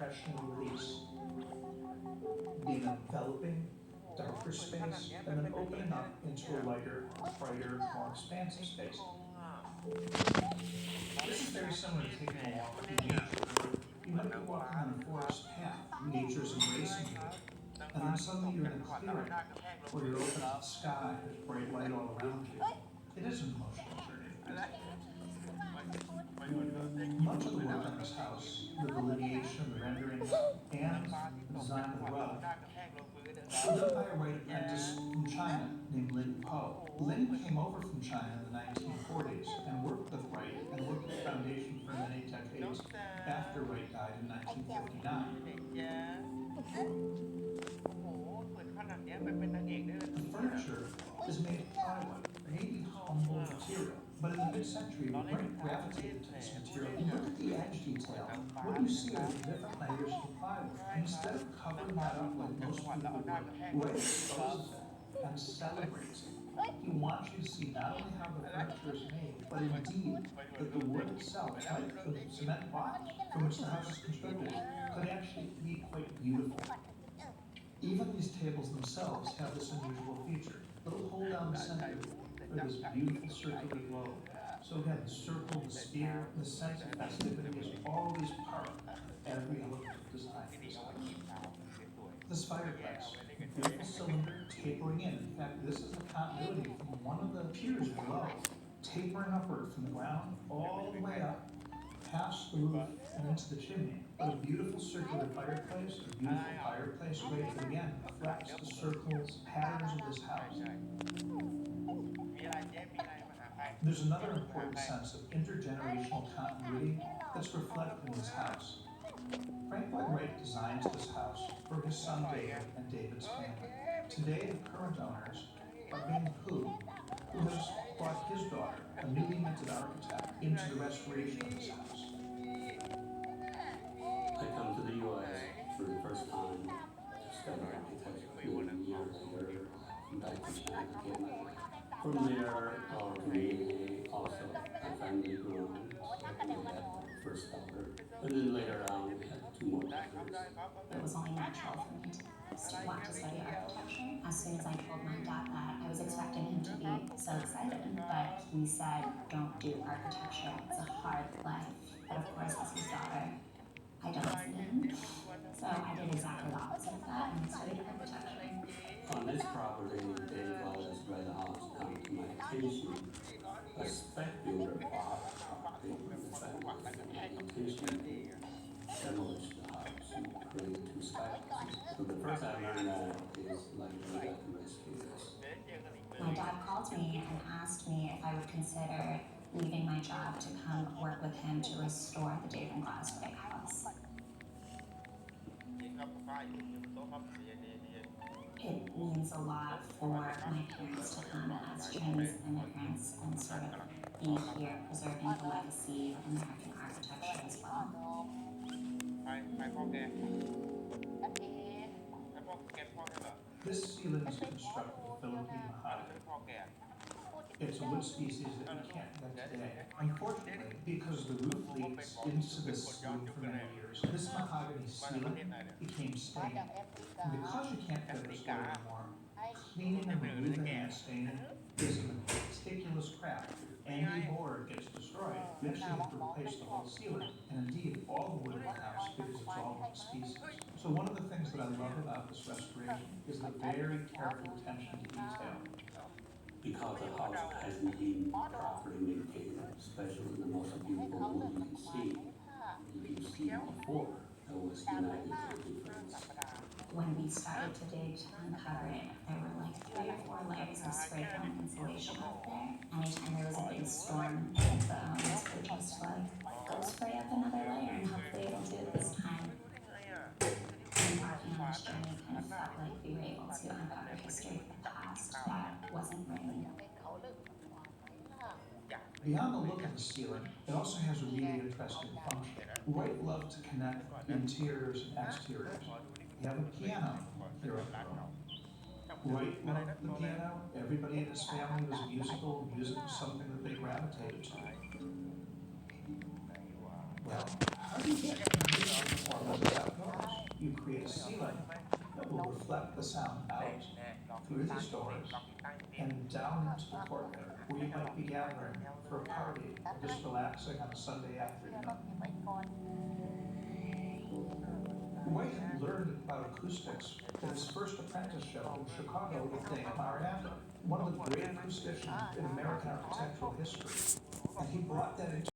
professional release, being enveloping, darker space, and then opening up into a lighter, brighter, more expansive space. This is very similar to taking a walk through nature. You might be walking on a forest path, nature's embracing you, and then suddenly you're in a clearing, where you're open to the sky, there's bright light all around you. It is an emotional journey. Much of the work on this house, the delineation, the renderings, and the design of the well, was done by a white apprentice from China named Lin Po. Lin came over from China in the 1940s and worked with Wright and worked with Foundation for many decades after Wright died in 1959. The furniture is made of plywood, maybe humble material, but in the mid-century, Wright gravitated to this material. And look at the edge detail. What you see are the different layers of the plywood. And instead of covering that up like most people would, Wright exposes it and celebrates it. He wants you to see not only how the furniture is made, but indeed that the wood itself, like the cement blocks from which the house is constructed, could actually be quite beautiful. Even these tables themselves have this unusual feature. Little hole down the center for this beautiful circular globe. So again, the circle, the sphere, the sense of festivity is always part of every element of design for this house. This fireplace, beautiful cylinder tapering in. In fact, this is a continuity from one of the piers below, tapering upward from the ground all the way up, past the roof and into the chimney. But a beautiful circular fireplace, a beautiful fireplace grate that again reflects the circles, patterns of this house. There's another important sense of intergenerational continuity that's reflected in this house. Frank Lloyd Wright designed this house for his son David and David's family. Today, the current owners are being who has brought his daughter, a newly minted architect, into the restoration of this house. I come to the U.S. for the first time to study architecture. A year later, back to China again. From there, our community also, my family grew. We had our first daughter. And then later on, we had two more daughters. It was only natural for me to want to study architecture. As soon as I told my dad that, I was expecting him to be so excited, but he said, "Don't do architecture, it's a hard life." But of course, as his daughter, I don't listen to him. So I did exactly the opposite of that and studied architecture. On this property, they brought us right out to my attention. A spec builder bought the property from the family and my intention to demolish the house and create two skyhouses. So the first I learned that is like we got to rescue this. My dad called me and asked me if I would consider leaving my job to come work with him to restore the Dave and Glass White house. It means a lot for my parents to come as Chinese immigrants and sort of be here preserving the legacy of American architecture as well. This ceiling is constructed with Philippine mahogany. It's a wood species that we can't get today. Unfortunately, because the roof leaks into this room for many years, this mahogany ceiling became stained. And because you can't get this wood anymore, cleaning and removing that staining is a meticulous craft. Any board gets destroyed, you actually have to replace the whole ceiling, and indeed all the wood in the house because it's all one species. So one of the things that I love about this restoration is the very careful attention to detail. Because the house hasn't been properly maintained, especially the most beautiful wood you can see before, there was united difference. When we started to dig to uncover it, there were like 3 or 4 layers of spray foam insulation up there. Anytime there was a big storm, the owners would just like, go spray up another layer and hopefully it'll do it this time. Embarking on this journey kind of felt like we were able to uncover history of the past that wasn't written. Beyond the look of the ceiling, it also has a really interesting function. Wright loved to connect interiors and exteriors. You have a piano here at home. Wright loved the piano. Everybody in his family was musical. Music was something that they gravitated to. Well, how do you get musical performance without create a ceiling that will reflect the sound out through these doors and down into the courtyard, where you might be gathering for a party or just relaxing on a Sunday afternoon. White had learned about acoustics in his first apprentice show in Chicago with Dana Marietta, one of the great acousticians in American architectural history, and he brought that into